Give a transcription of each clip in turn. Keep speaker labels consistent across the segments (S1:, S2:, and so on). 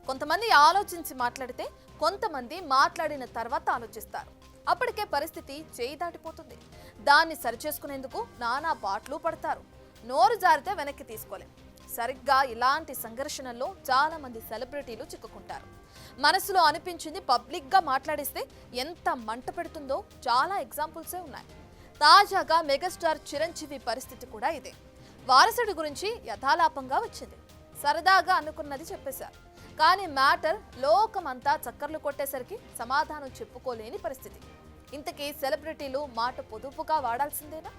S1: కొంతమంది ఆలోచించి మాట్లాడితే కొంతమంది మాట్లాడిన తర్వాత ఆలోచిస్తారు. అప్పటికే పరిస్థితి చేయి దాటిపోతుంది. దాన్ని సరిచేసుకునేందుకు నానా పాటలు పడతారు. నోరు జారితే వెనక్కి తీసుకోలేం. సరిగ్గా ఇలాంటి సంఘర్షణల్లో చాలా మంది సెలబ్రిటీలు చిక్కుకుంటారు. మనసులో అనిపించింది పబ్లిక్ గా మాట్లాడిస్తే ఎంత మంట పెడుతుందో చాలా ఎగ్జాంపుల్సే ఉన్నాయి. తాజాగా మెగాస్టార్ చిరంజీవి పరిస్థితి కూడా ఇదే. వారసుడి గురించి యథాలాపంగా వచ్చింది. సరదాగా అనుకున్నది చెప్పేశారు. కానీ మ్యాటర్ లోకమంతా చక్కర్లు కొట్టేసరికి సమాధానం చెప్పుకోలేని పరిస్థితి. ఇంతకీ సెలబ్రిటీలు మాట పొదుపుగా వాడాల్సిందేనా?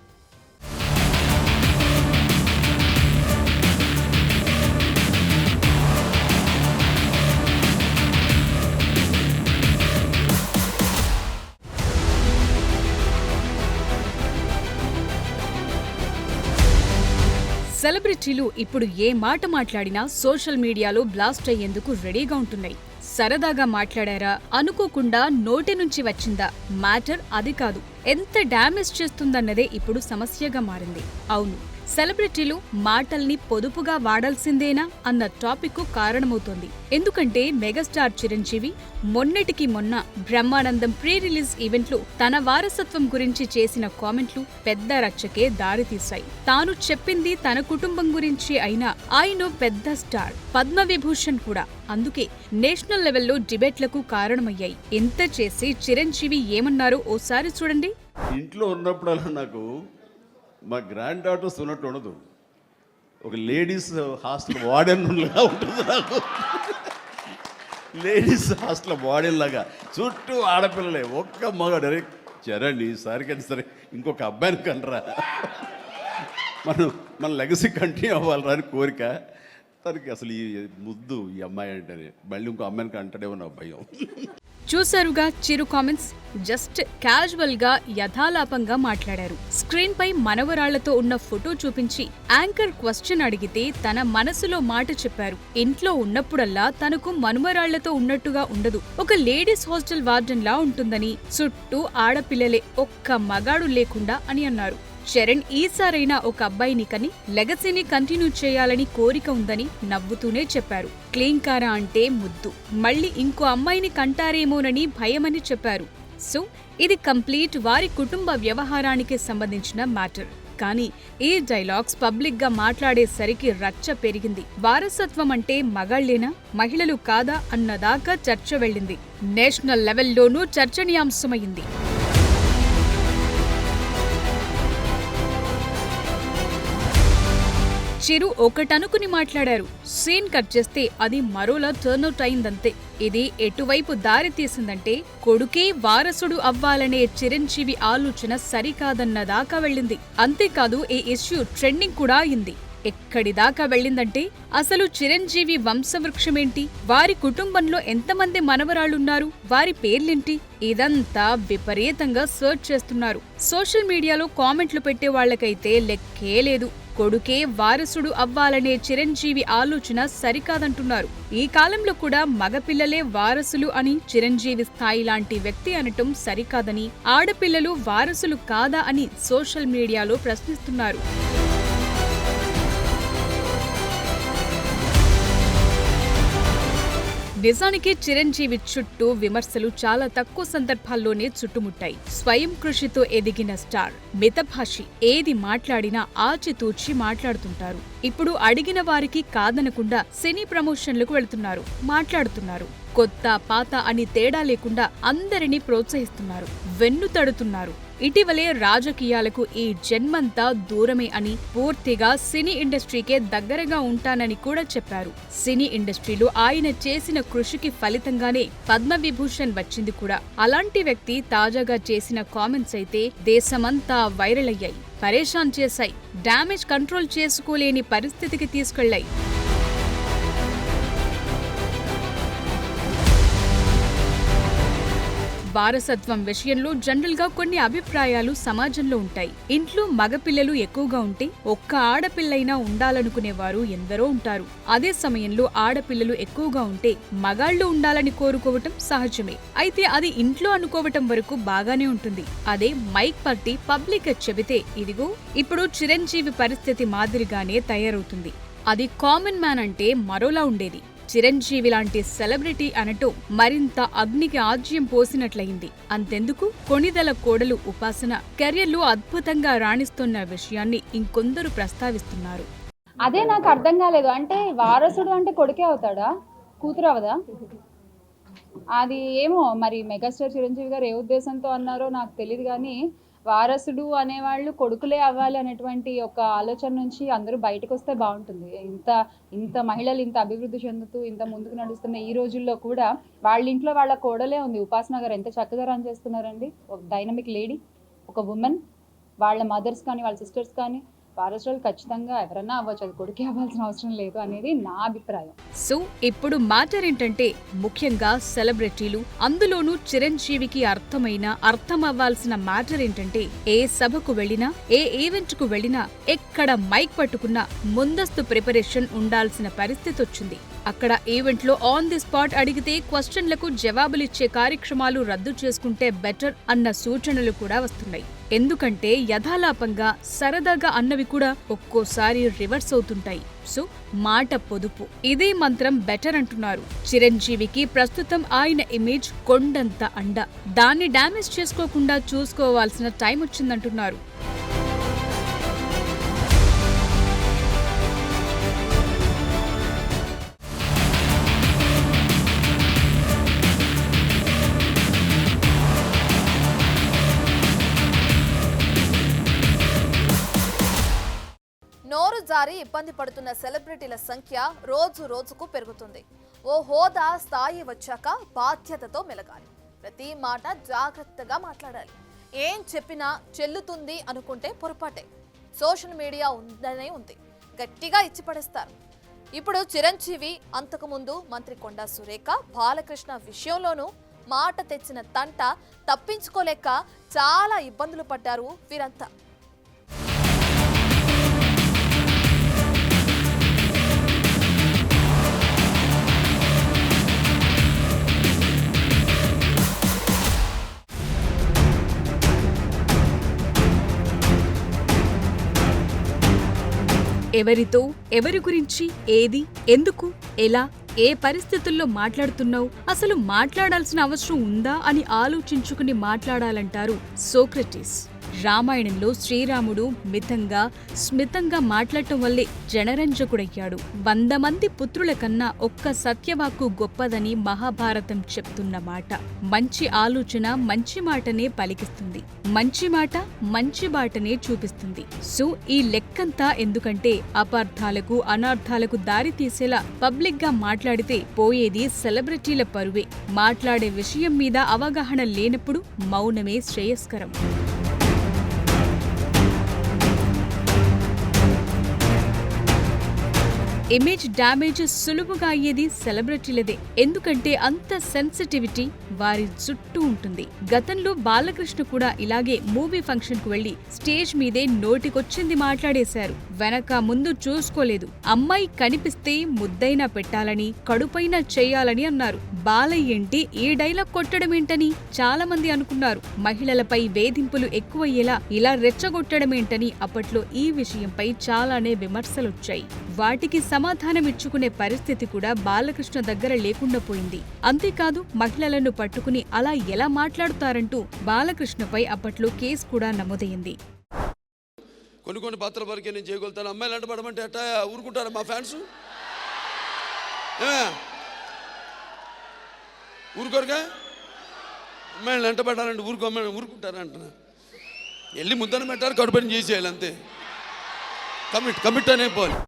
S2: సెలబ్రిటీలు ఇప్పుడు ఏ మాట మాట్లాడినా సోషల్ మీడియాలో బ్లాస్ట్ అయ్యేందుకు రెడీగా ఉంటున్నాయి. సరదాగా మాట్లాడారా, అనుకోకుండా నోటి నుంచి వచ్చిందా, మ్యాటర్ అది కాదు, ఎంత డ్యామేజ్ చేస్తుందన్నదే ఇప్పుడు సమస్యగా మారింది. అవును, సెలబ్రిటీలు మాటల్ని పొదుపుగా వాడాల్సిందేనా అన్న టాపిక్ కు కారణమవుతోంది. ఎందుకంటే మెగాస్టార్ చిరంజీవి మొన్నటికి మొన్న బ్రహ్మానందం ప్రీ రిలీజ్ ఈవెంట్లో తన వారసత్వం గురించి చేసిన కామెంట్లు పెద్ద రచ్చకే దారితీశాయి. తాను చెప్పింది తన కుటుంబం గురించి అయినా ఆయన పెద్ద స్టార్, పద్మవిభూషణ్ కూడా. అందుకే నేషనల్ లెవెల్లో డిబేట్లకు కారణమయ్యాయి. ఎంత చేసి చిరంజీవి ఏమన్నారో ఓసారి చూడండి.
S3: ఇంట్లో ఉన్నప్పుడల్లా నాకు మా గ్రాండ్ డాటర్స్ ఉన్నట్టు ఉండదు. ఒక లేడీస్ హాస్టల్ వార్డెన్ లాగా ఉంటుంది నాకు. లేడీస్ హాస్టల్ వార్డెన్ లాగా చుట్టూ ఆడపిల్లలే, ఒక్క మగాడు. అరే చరణ్ ఈసారికైనా సరే ఇంకొక అబ్బాయిని కనరా, మన లెగసీ కంటిన్యూ అవ్వాలరా అని కోరిక. తనకి అసలు ఈ ముద్దు ఈ అమ్మాయి అంటేనే మళ్ళీ ఇంకో అమ్మాయిని అంటాడేమో నా భయం.
S2: చూసారుగా చిరు కామెంట్స్. జస్ట్ క్యాజువల్ గా యథాలాపంగా మాట్లాడారు. స్క్రీన్ పై మనవరాళ్లతో ఉన్న ఫోటో చూపించి యాంకర్ క్వశ్చన్ అడిగితే తన మనసులో మాట చెప్పారు. ఇంట్లో ఉన్నప్పుడల్లా తనకు మనవరాళ్లతో ఉన్నట్టుగా ఉండదు, ఒక లేడీస్ హాస్టల్ వార్డెన్ లా ఉంటుందని, చుట్టూ ఆడపిల్లలే, ఒక్క మగాడు లేకుండా అని అన్నారు. చరణ్ ఈసారైనా ఒక అబ్బాయిని కని లెగసీని కంటిన్యూ చేయాలని కోరిక ఉందని నవ్వుతూనే చెప్పారు. క్లీంకారా అంటే ముద్దు, మళ్ళీ ఇంకో అమ్మాయిని కంటారేమోనని భయమని చెప్పారు. సో ఇది కంప్లీట్ వారి కుటుంబ వ్యవహారానికి సంబంధించిన మ్యాటర్. కానీ ఈ డైలాగ్స్ పబ్లిక్ గా మాట్లాడేసరికి రచ్చ పెరిగింది. వారసత్వం అంటే మగాళ్లేనా, మహిళలు కాదా అన్నదాకా చర్చ వెళ్ళింది. నేషనల్ లెవెల్లోనూ చర్చనీయాంశమైంది. చిరు ఒకటనుకుని మాట్లాడారు. సీన్ కట్ చేస్తే అది మరోలా టర్న్అవుట్ అయిందంతే. ఇది ఎటువైపు దారి తీసిందంటే కొడుకే వారసుడు అవ్వాలనే చిరంజీవి ఆలోచన సరికాదన్నదాకా వెళ్ళింది. అంతేకాదు ఈ ఇష్యూ ట్రెండింగ్ కూడా అయింది. ఎక్కడిదాకా వెళ్ళిందంటే అసలు చిరంజీవి వంశవృక్షమేంటి, వారి కుటుంబంలో ఎంతమంది మనవరాళ్లున్నారు, వారి పేర్లేంటి, ఇదంతా విపరీతంగా సర్చ్ చేస్తున్నారు. సోషల్ మీడియాలో కామెంట్లు పెట్టే వాళ్లకైతే లెక్కే లేదు. కొడుకే వారసుడు అవ్వాలనే చిరంజీవి ఆలోచన సరికాదంటున్నారు. ఈ కాలంలో కూడా మగపిల్లలే వారసులు అని చిరంజీవి స్థాయి లాంటి వ్యక్తి అనటం సరికాదని, ఆడపిల్లలు వారసులు కాదా అని సోషల్ మీడియాలో ప్రశ్నిస్తున్నారు. నిజానికి చిరంజీవి చుట్టూ విమర్శలు చాలా తక్కువ సందర్భాల్లోనే చుట్టుముట్టాయి. స్వయం కృషితో ఎదిగిన స్టార్, మితభాషి, ఏది మాట్లాడినా ఆచితూచి మాట్లాడుతుంటారు. ఇప్పుడు అడిగిన వారికి కాదనకుండా సినీ ప్రమోషన్లకు వెళ్తున్నారు, మాట్లాడుతున్నారు. కొత్త పాత అని తేడా లేకుండా అందరినీ ప్రోత్సహిస్తున్నారు, వెన్నుతడుతున్నారు. ఇటీవలే రాజకీయాలకు ఈ జన్మంతా దూరమే అని, పూర్తిగా సినీ ఇండస్ట్రీకే దగ్గరగా ఉంటానని కూడా చెప్పారు. సినీ ఇండస్ట్రీలో ఆయన చేసిన కృషికి ఫలితంగానే పద్మవిభూషణ్ వచ్చింది కూడా. అలాంటి వ్యక్తి తాజాగా చేసిన కామెంట్స్ అయితే దేశమంతా వైరల్ అయ్యాయి, పరేషాన్ చేశాయి, డ్యామేజ్ కంట్రోల్ చేసుకోలేని పరిస్థితికి తీసుకెళ్లాయి. వారసత్వం విషయంలో జనరల్ గా కొన్ని అభిప్రాయాలు సమాజంలో ఉంటాయి. ఇంట్లో మగపిల్లలు ఎక్కువగా ఉంటే ఒక్క ఆడపిల్లైనా ఉండాలనుకునేవారు ఎందరో ఉంటారు. అదే సమయంలో ఆడపిల్లలు ఎక్కువగా ఉంటే మగాళ్లు ఉండాలని కోరుకోవటం సహజమే. అయితే అది ఇంట్లో అనుకోవటం వరకు బాగానే ఉంటుంది. అదే మైక్ పట్టి పబ్లిక్ గా చెబితే ఇదిగో ఇప్పుడు చిరంజీవి పరిస్థితి మాదిరిగానే తయారవుతుంది. అది కామన్ మ్యాన్ అంటే మరోలా ఉండేది. చిరంజీవి లాంటి సెలబ్రిటీ అనటం మరింత అగ్నికి ఆజ్యం పోసినట్లయింది. అంతెందుకు, కొణిదెల కోడలు ఉపాసన కెరియర్లో అద్భుతంగా రాణిస్తున్న విషయాన్ని ఇంకొందరు ప్రస్తావిస్తున్నారు.
S4: అదే నాకు అర్థం కాలేదు. అంటే వారసుడు అంటే కొడుకే అవుతాడా, కూతురు అవదా? అది ఏమో మరి మెగాస్టార్ చిరంజీవి గారు ఏ ఉద్దేశంతో అన్నారో నాకు తెలియదు, కానీ వారసుడు అనేవాళ్ళు కొడుకులే అవ్వాలి అనేటువంటి ఒక ఆలోచన నుంచి అందరూ బయటకు వస్తే బాగుంటుంది. ఇంత మహిళలు ఇంత అభివృద్ధి చెందుతూ ఇంత ముందుకు నడుస్తున్న ఈ రోజుల్లో కూడా వాళ్ళ ఇంట్లో వాళ్ళ కోడలే ఉంది. ఉపాసన గారు ఎంత చక్కగా రన్ చేస్తున్నారండి. ఒక డైనమిక్ లేడీ, ఒక ఉమెన్. వాళ్ళ మదర్స్ కానీ వాళ్ళ సిస్టర్స్ కానీ వారసులు ఖచ్చితంగా ఎవరన్నా అవ్వచ్చు, అది కొడుకే అవ్వాల్సిన అవసరం లేదు అనేది నా అభిప్రాయం.
S2: సో ఇప్పుడు మ్యాటర్ ఏంటంటే, ముఖ్యంగా సెలబ్రిటీలు, అందులోనూ చిరంజీవికి అర్థం అవ్వాల్సిన మ్యాటర్ ఏంటంటే, ఏ సభకు వెళ్ళినా, ఏ ఈవెంట్ కు వెళ్ళినా, ఎక్కడ మైక్ పట్టుకున్నా ముందస్తు ప్రిపరేషన్ ఉండాల్సిన పరిస్థితి వచ్చింది. అక్కడ ఈవెంట్లో ఆన్ ది స్పాట్ అడిగితే క్వశ్చన్లకు జవాబులిచ్చే కార్యక్రమాలు రద్దు చేసుకుంటే బెటర్ అన్న సూచనలు కూడా వస్తున్నాయి. ఎందుకంటే యథాలాపంగా సరదాగా అన్నవి కూడా ఒక్కోసారి రివర్స్ అవుతుంటాయి. సో మాట పొదుపు, ఇదే మంత్రం బెటర్ అంటున్నారు. చిరంజీవికి ప్రస్తుతం ఆయన ఇమేజ్ కొండంత అండ, దాన్ని డ్యామేజ్ చేసుకోకుండా చూసుకోవాల్సిన టైం వచ్చిందంటున్నారు.
S1: నోరు జారి ఇబ్బంది పడుతున్న సెలబ్రిటీల సంఖ్య రోజు రోజుకు పెరుగుతుంది. ఓ హోదా స్థాయి వచ్చాక బాధ్యతతో మెలగాలి. ప్రతి మాట జాగ్రత్తగా మాట్లాడాలి. ఏం చెప్పినా చెల్లుతుంది అనుకుంటే పొరపాటే. సోషల్ మీడియా ఉందనే ఉంది, గట్టిగా ఇచ్చి పడేస్తారు. ఇప్పుడు చిరంజీవి, అంతకుముందు మంత్రి కొండా సురేఖ, బాలకృష్ణ విషయంలోనూ మాట తెచ్చిన తంట తప్పించుకోలేక చాలా ఇబ్బందులు పడ్డారు వీరంతా.
S2: ఎవరితో, ఎవరి గురించి, ఏది, ఎందుకు, ఎలా, ఏ పరిస్థితుల్లో మాట్లాడుతున్నావు, అసలు మాట్లాడాల్సిన అవసరం ఉందా అని ఆలోచించుకుని మాట్లాడాలంటారు సోక్రటీస్. రామాయణంలో శ్రీరాముడు మితంగా, స్మితంగా మాట్లాడటం వల్లే జనరంజకుడయ్యాడు. 100 మంది పుత్రుల కన్నా ఒక్క సత్యవాక్కు గొప్పదని మహాభారతం చెప్తున్న మాట. మంచి ఆలోచన మంచి మాటనే పలికిస్తుంది, మంచి మాట మంచి బాటనే చూపిస్తుంది. సో ఈ లెక్కంతా ఎందుకంటే, అపార్థాలకు, అనర్థాలకు దారి తీసేలా పబ్లిక్ గా మాట్లాడితే పోయేది సెలబ్రిటీల పరువే. మాట్లాడే విషయం మీద అవగాహన లేనప్పుడు మౌనమే శ్రేయస్కరం. ఇమేజ్ డ్యామేజ్ సులువుగా అయ్యేది సెలబ్రిటీలదే. ఎందుకంటే అంత సెన్సిటివిటీ వారి చుట్టూ ఉంటుంది. గతంలో బాలకృష్ణ కూడా ఇలాగే మూవీ ఫంక్షన్ కు వెళ్లి స్టేజ్ మీదే నోటికొచ్చింది మాట్లాడేశారు. వెనక ముందు చూసుకోలేదు. అమ్మాయి కనిపిస్తే ముద్దైనా పెట్టాలని, కడుపైనా చేయాలని అన్నారు. బాలయ్యేంటి ఈ డైలాగ్ కొట్టడమేంటని చాలా మంది అనుకున్నారు. మహిళలపై వేధింపులు ఎక్కువయ్యేలా ఇలా రెచ్చగొట్టడమేంటని అప్పట్లో ఈ విషయంపై చాలానే విమర్శలొచ్చాయి. వాటికి సమాధానమిచ్చుకునే పరిస్థితి కూడా బాలకృష్ణ దగ్గర లేకుండా పోయింది. అంతేకాదు, మహిళలను పట్టుకుని అలా ఎలా మాట్లాడుతారంటూ బాలకృష్ణపై అప్పట్లో కేసు కూడా నమోదైంది.
S5: కొన్ని పాత్రల వరకే నేను చేయగలుగుతాను. అమ్మాయిలు అంట పడమంటే అట్టా ఊరుకుంటారా మా ఫ్యాన్స్? ఊరుకోరుగా? అమ్మాయిలు అంట పడాలంటే అమ్మాయిలు ఊరుకుంటారంట. వెళ్ళి ముద్దను పెట్టారు, కడుపుని చేసేయాలి అంతే. కమిట్ అనే పోవాలి.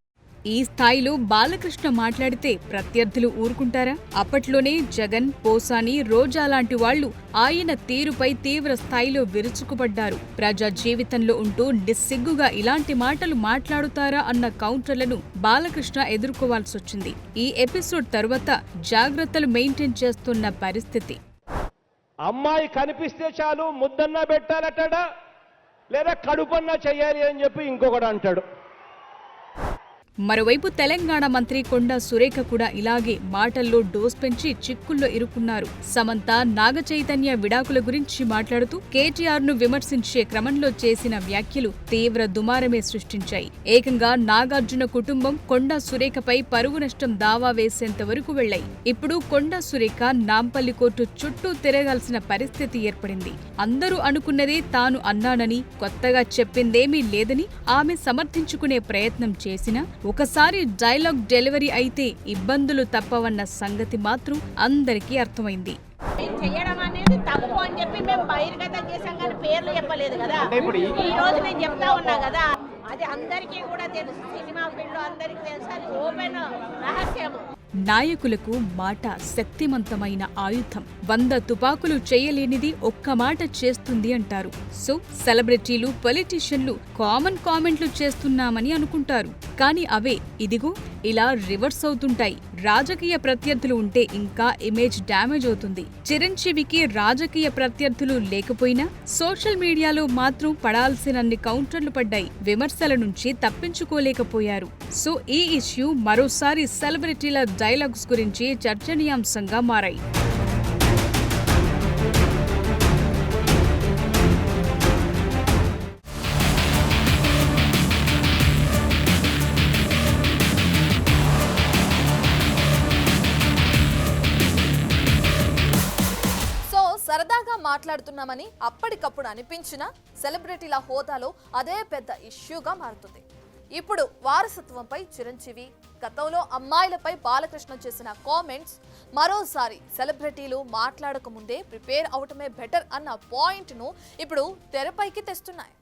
S2: ఈ స్థాయిలో బాలకృష్ణ మాట్లాడితే ప్రత్యర్థులు ఊరుకుంటారా? అప్పట్లోనే జగన్, పోసాని, రోజా లాంటి వాళ్లు ఆయన తీరుపై తీవ్ర స్థాయిలో విరుచుకుపడ్డారు. ప్రజా జీవితంలో ఉంటూ నిస్సిగ్గుగా ఇలాంటి మాటలు మాట్లాడుతారా అన్న కౌంటర్లను బాలకృష్ణ ఎదుర్కోవాల్సొచ్చింది. ఈ ఎపిసోడ్ తరువాత జాగ్రత్తలు మెయింటైన్ చేస్తున్న పరిస్థితి.
S6: అమ్మాయి కనిపిస్తే చాలు ముద్దన్నా పెట్టాలటాడా, లేదా కడుపన్నా చెయ్యాలి అని చెప్పి ఇంకొకడు అంటాడు.
S2: మరోవైపు తెలంగాణ మంత్రి కొండా సురేఖ కూడా ఇలాగే మాటల్లో డోస్ పెంచి చిక్కుల్లో ఇరుక్కున్నారు. సమంత నాగ చైతన్య విడాకుల గురించి మాట్లాడుతూ కేటీఆర్ ను విమర్శించే క్రమంలో చేసిన వ్యాఖ్యలు తీవ్ర దుమారమే సృష్టించాయి. ఏకంగా నాగార్జున కుటుంబం కొండా సురేఖపై పరువు నష్టం దావా వేసేంత వరకు వెళ్లాయి. ఇప్పుడు కొండా సురేఖ నాంపల్లి కోర్టు చుట్టూ తిరగాల్సిన పరిస్థితి ఏర్పడింది. అందరూ అనుకున్నదే తాను అన్నానని, కొత్తగా చెప్పిందేమీ లేదని ఆమె సమర్థించుకునే ప్రయత్నం చేసినా ఒకసారి డైలాగ్ డెలివరీ అయితే ఇబ్బందులు తప్పవన్న సంగతి మాత్రం అందరికీ అర్థమైంది.
S7: చేయడం అనేది తప్పు అని చెప్పి మేము బహిర్గతం చేశాం, కానీ పేర్లు చెప్పలేదు కదా. ఈ రోజు నేను చెప్తా ఉన్నా కదా, అది అందరికీ కూడా తెలుసు, సినిమా ఫీల్డ్ లో అందరికీ తెలుసు, అది ఓపెన్ రహస్యము.
S2: నాయకులకు మాట శక్తిమంతమైన ఆయుధం. 100 తుపాకులు చేయలేనిది ఒక్క మాట చేస్తుంది అంటారు. సో సెలబ్రిటీలు, పొలిటీషియన్లు కామన్ కామెంట్లు చేస్తున్నామని అనుకుంటారు. కానీ అవే ఇదిగో ఇలా రివర్స్ అవుతుంటాయి. రాజకీయ ప్రత్యర్థులు ఉంటే ఇంకా ఇమేజ్ డ్యామేజ్ అవుతుంది. చిరంజీవికి రాజకీయ ప్రత్యర్థులు లేకపోయినా సోషల్ మీడియాలో మాత్రం పడాల్సినన్ని కౌంటర్లు పడ్డాయి. విమర్శల నుంచి తప్పించుకోలేకపోయారు. సో ఈ ఇష్యూ మరోసారి సెలబ్రిటీల డైలాగ్స్ గురించి చర్చనీయాంశంగా మారాయి.
S1: సరదాగా మాట్లాడుతున్నామని అప్పటికప్పుడు అనిపించిన సెలబ్రిటీల హోదాలో అదే పెద్ద ఇష్యూగా మారుతుంది. ఇప్పుడు వారసత్వంపై చిరంజీవి, గతంలో అమ్మాయిలపై బాలకృష్ణ చేసిన కామెంట్స్ మరోసారి సెలబ్రిటీలు మాట్లాడక ముందే ప్రిపేర్ అవటమే బెటర్ అన్న పాయింట్ను ఇప్పుడు తెరపైకి తెస్తున్నాయి.